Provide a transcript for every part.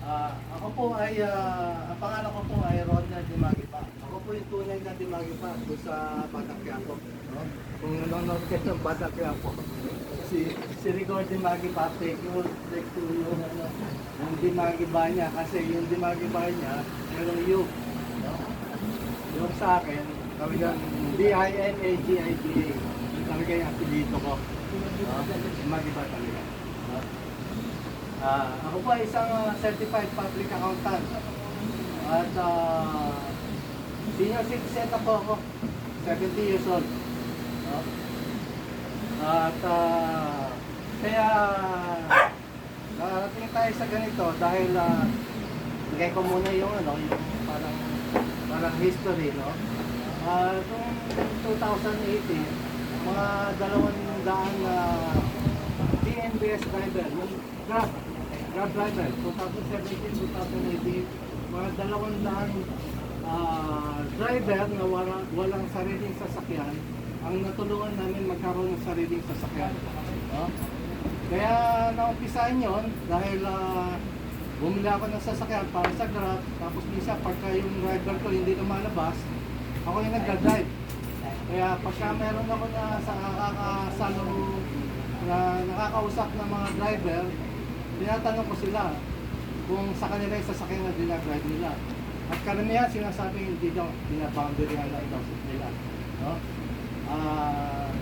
Ako po ay, ang pangalan ko po ay Ronald Dimagipa. Ako po yung tunay na Dimagipa doon sa Batang Quiapo. No? Kung nanonood kayo ng Batang Quiapo, si Rigor Dimagipa, take to yung, yung Dimagiba niya. Kasi yung Dimagiba niya, merong U. No? Yung sa akin, kami yung D-I-N-A-G-I-B-A. Kami kayo yung apelito ko. No? Dimagiba talaga. No? Ako po ay isang certified public accountant at senior citizen na po ako, 70 years old. No? At kaya nakarating tayo sa ganito dahil bigay ko muna yung yung parang history, no? Noong 2018, mga 200 na DNBS driver, yung Grab driver, 2017-2018, mga 200 driver na walang sariling sasakyan, ang natulungan namin magkaroon ng sariling sasakyan. No? Kaya naumpisahan yun dahil bumili ako ng sasakyan para sa Grab, tapos minsan pagka yung driver ko hindi lumalabas, ako yung nagdadrive. Kaya pagka meron ako na sa na nakakausap ng mga driver, tinatanong ko sila kung sa kanila yung sasakyan na dinadrive nila. At karamihan sinasabi hindi daw, binaboundary na daw nila. No?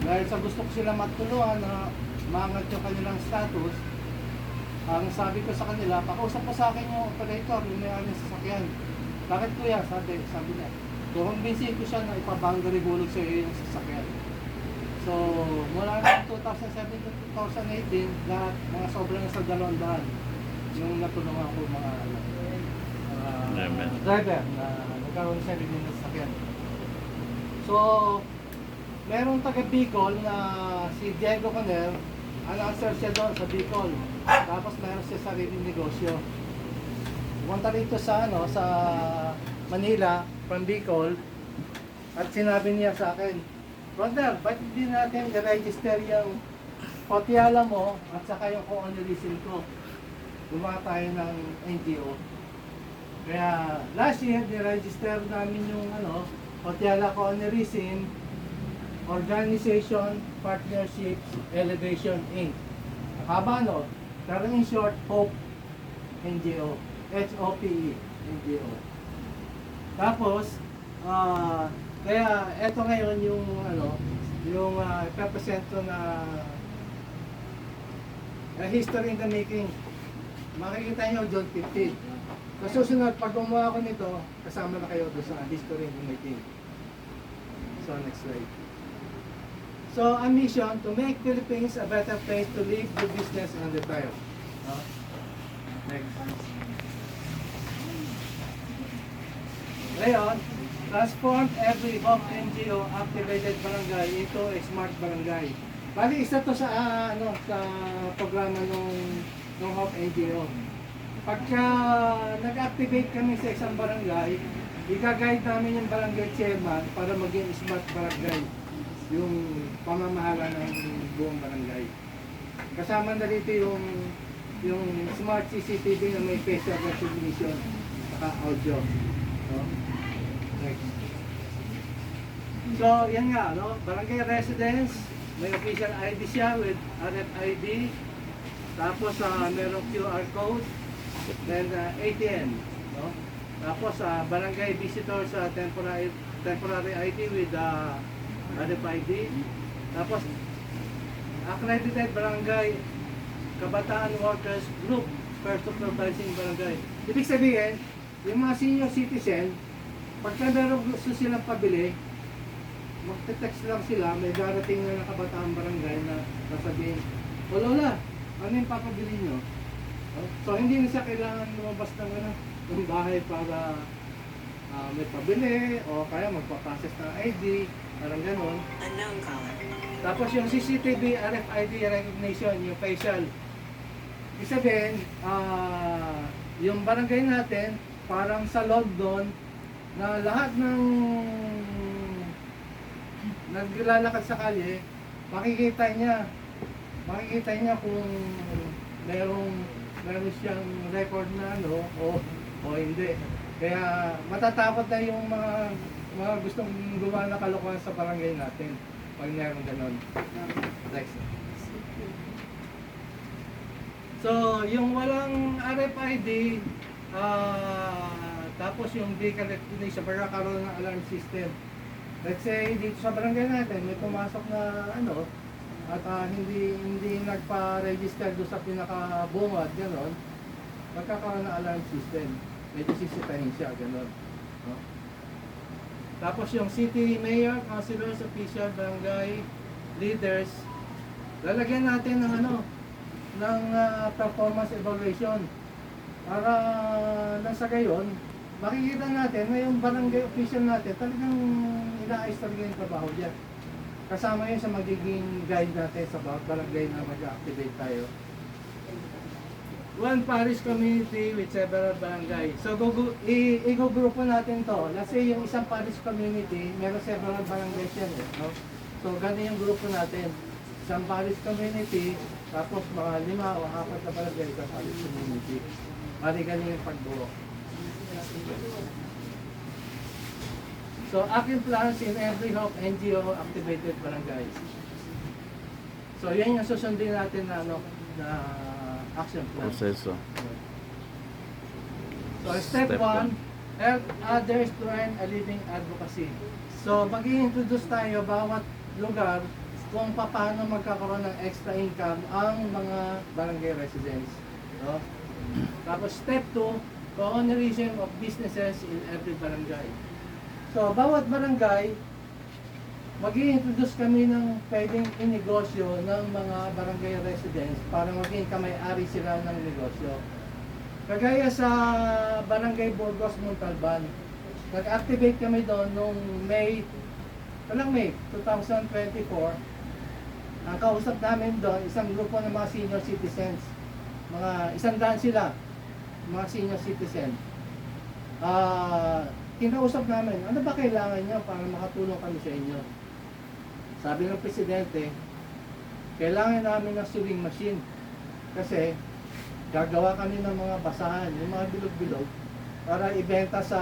Dahil sa gusto ko sila matulungan na maangat yung kanilang status, ang sabi ko sa kanila, pakausap mo sa akin yung operator, yung may-ari ng sasakyan. Bakit kuya? Sabi niya. Kukumbinsin ko siya na ipaboundary hulog sa iyo yung sasakyan. So, mula na 2017 to 2018, lahat, mga sobrang sa 200 yung natulungan ko mga driver na nagkaroon sa sarili ng sasakyan. So, merong taga Bicol na si Diego Conel, announcer siya doon sa Bicol. Tapos meron siya sariling negosyo. Pumunta rito sa sa Manila, from Bicol, at sinabi niya sa akin, Brother, ba't hindi natin i-register yung Potiala mo at saka yung co-ownerism ko? Gumawa tayo ng NGO. Kaya last year, i-register namin yung Potiala Co-ownerism Organization Partnerships Elevation Inc. Haba pero in short, HOPE NGO. HOPE NGO. Tapos, kaya eto ngayon yung yung ipapresent ko na history in the making. Makikita nyo John 15. Sa susunod, pag gumawa ko nito, kasama na kayo doon sa history in the making. So, next slide. So, our mission to make Philippines a better place to live, do business, and retire. Next. Ngayon, transform every HOPE NGO activated barangay into a smart barangay. Bali, isa to sa sa programa ng HOPE NGO. Pagka nag-activate kami sa isang barangay, i-guide namin yung barangay chairman para maging smart barangay yung pamamahala ng buong barangay. Kasama na dito yung smart CCTV na may facial recognition saka audio. Next. So, yan nga, barangay residence, may official ID siya with RFID, tapos merong QR code, then ATM, tapos barangay visitor sa temporary ID with RFID, tapos accredited barangay kabataan workers group for supervising barangay. Ibig sabihin, yung mga senior citizen, pagka meron gusto silang pabili, magte-text lang sila, may darating na kabataan barangay na sasabihin, o lola, ano yung papabili nyo? So hindi na siya kailangan lumabas ng bahay para may pabili o kaya magpaprocess ng ID, parang ganon. Tapos yung CCTV, RFID recognition, yung facial. Ibig sabihin, yung barangay natin, parang sa London, na lahat ng naglalakad sa kalye, makikita niya kung merong meron siyang record na ano, o hindi. Kaya matatakot na yung mga gustong gumawa ng kalokohan sa barangay natin pag meron ganon. Next. So, yung walang RFID, tapos yung vehicle recognition, pagkakaroon ng alarm system. Let's say, dito sa barangay natin, may pumasok na ano, at hindi nagpa-register doon sa pinaka-bungad, gano'n, magkakaroon ng alarm system. Medyo sisitahin siya, gano'n. No? Tapos yung city mayor, councilors, official, barangay, leaders, lalagyan natin ng ano, ng performance evaluation. Para nang sa gayon, makikita natin na yung barangay official natin talagang inaayos talaga yung trabaho dyan. Kasama yun sa magiging guide natin sa bawat barangay na mag-activate tayo. One parish community with several barangay. So, i-grupo natin to. Let's say yung isang parish community, meron several barangays yan. No? So, ganun yung grupo natin. Isang parish community, tapos mga 5 o 4 na barangay sa parish community. Mari ganun yung pagbuo. So, aking plans in every Hope NGO activated barangays. So, yan yung susundin natin na, ano, na action plan. Proseso. So, step 1, help others to earn a living advocacy. So, mag-i-introduce tayo bawat lugar kung paano magkakaroon ng extra income ang mga barangay residents. No? Tapos, step 2, co-ownership of businesses in every barangay. So, bawat barangay, mag-i-introduce kami ng pwedeng inegosyo ng mga barangay residents para maging kamay-ari sila ng negosyo. Kagaya sa Barangay Burgos, Montalban, nag-activate kami doon noong May 2024. Ang kausap namin doon, isang grupo ng mga senior citizens. Mga 100 sila, mga senior citizen. Kinausap namin, ano ba kailangan nyo para makatulong kami sa inyo? Sabi ng presidente, kailangan namin ng sewing machine. Kasi gagawa kami ng mga basahan, yung mga bilog-bilog, para ibenta sa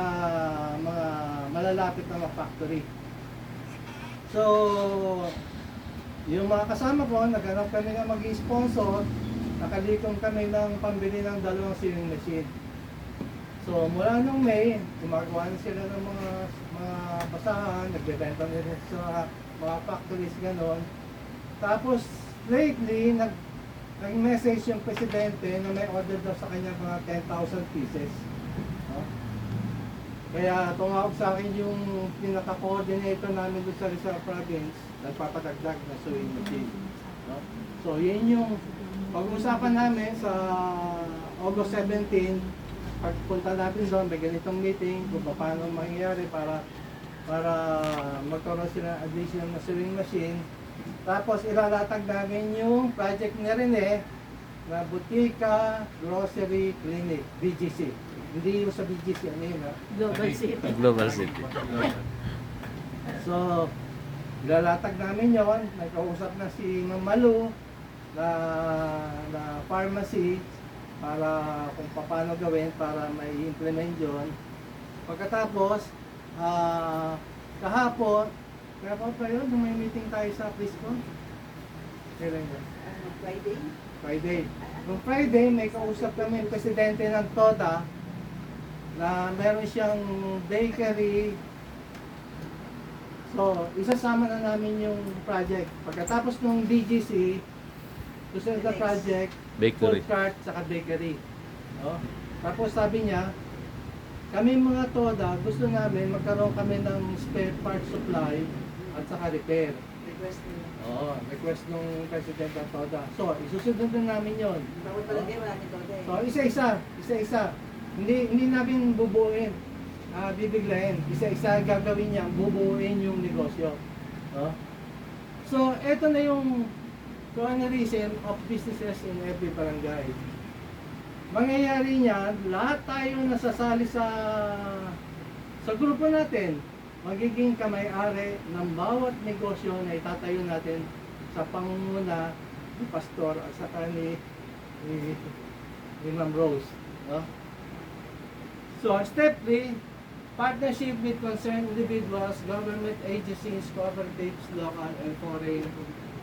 mga malalapit na mga factory. So, yung mga kasama ko, naghanap kami ng mag-sponsor, nakalikom kami ng pambili ng 2 sewing machine. So, mula nung May, gumagawa na sila ng mga basahan, nagbebenta nila sa mga factories, gano'n. Tapos, lately, nag-message yung presidente na may order daw sa kanya mga 10,000 pieces. No? Kaya tumawag sa akin yung pinaka-coordinator namin doon sa Rizal Province, nagpapadagdag na sewing machine. No? So, yun yung pag-uusapan namin sa August 17, pagpunta natin doon, may ganitong meeting kung paano mangyayari para magkaroon sila additional na sewing machine. Tapos ilalatag namin yung project ni Rene na Butika Grocery Clinic, BGC. Hindi yung sa BGC, ano yun, ha? Global City. Global City. So, ilalatag namin yon. May kausap na si Ma'am Malu na pharmacy para kung paano gawin para may implement yun. Pagkatapos, kahapon pa yun, nung may meeting tayo sa Prisco. Kailan yun? Friday? Friday. Nung Friday, may kausap kami yung presidente ng TODA na meron siyang bakery. So, isasama na namin yung project. Pagkatapos ng BGC, susunod na project, Bakery. food cart, saka bakery. No? Tapos sabi niya, kami mga TODA, gusto namin magkaroon kami ng spare part supply at saka repair. Request nila. Oo, request ng president ng TODA. So, isusunod na namin yon. Bawat palagay, wala nito din. So, isa-isa. Hindi namin bubuuin, bibiglayin. Isa-isa gagawin niya, bubuuin yung negosyo. No? So, eto na yung tourism of businesses in every barangay. Mangyayari niyan, lahat tayo nasasali sa grupo natin, magiging kamay-ari ng bawat negosyo na itatayo natin sa pangunguna ni pastor at saka ni ni Ma'am Rose. No? So, step 3, partnership with concerned individuals, government agencies, cooperatives, local and foreign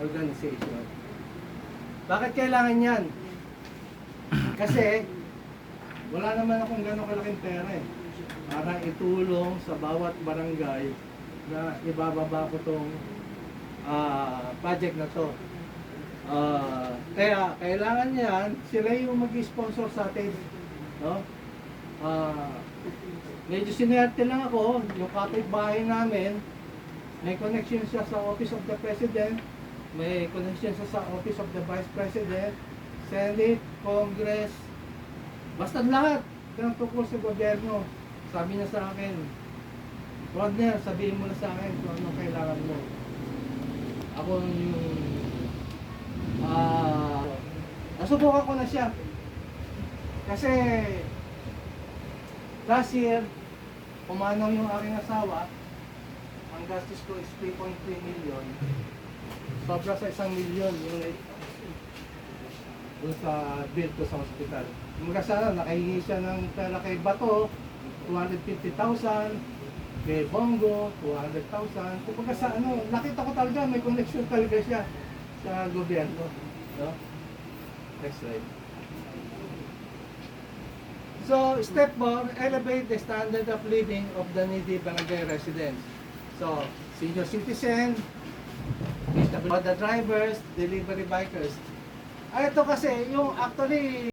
organizations. Bakit kailangan yan? Kasi, wala naman akong gano'ng kalaking pera eh. Para itulong sa bawat barangay na ibababa ko tong project na to. Kaya kailangan yan, sila yung mag-sponsor sa atin. No? Medyo sinerte lang ako, yung kapitbahay namin, may connection siya sa Office of the President, may connection siya sa Office of the Vice President, Senate, Congress, basta lahat ng tungkol sa gobyerno. Sabi niya sa akin, Rodner, sabihin mo na sa akin kung ano kailangan mo. Ako yung nasubukan ko na siya. Kasi last year, pumanong yung aking asawa, ang gastos ko is 3.3 million. Sobra sa 1 million yung doon sa bill ko sa hospital. Magkasana, nakahingi siya ng pera kay Bato, 250,000, kay Bongo, 200,000. Kumbaga sa ano, nakita ko talaga, may connection talaga siya sa gobyerno. No? Next slide. So, step 4, elevate the standard of living of the needy barangay residents. So, senior citizen, the drivers, delivery bikers. Ito kasi, yung actually,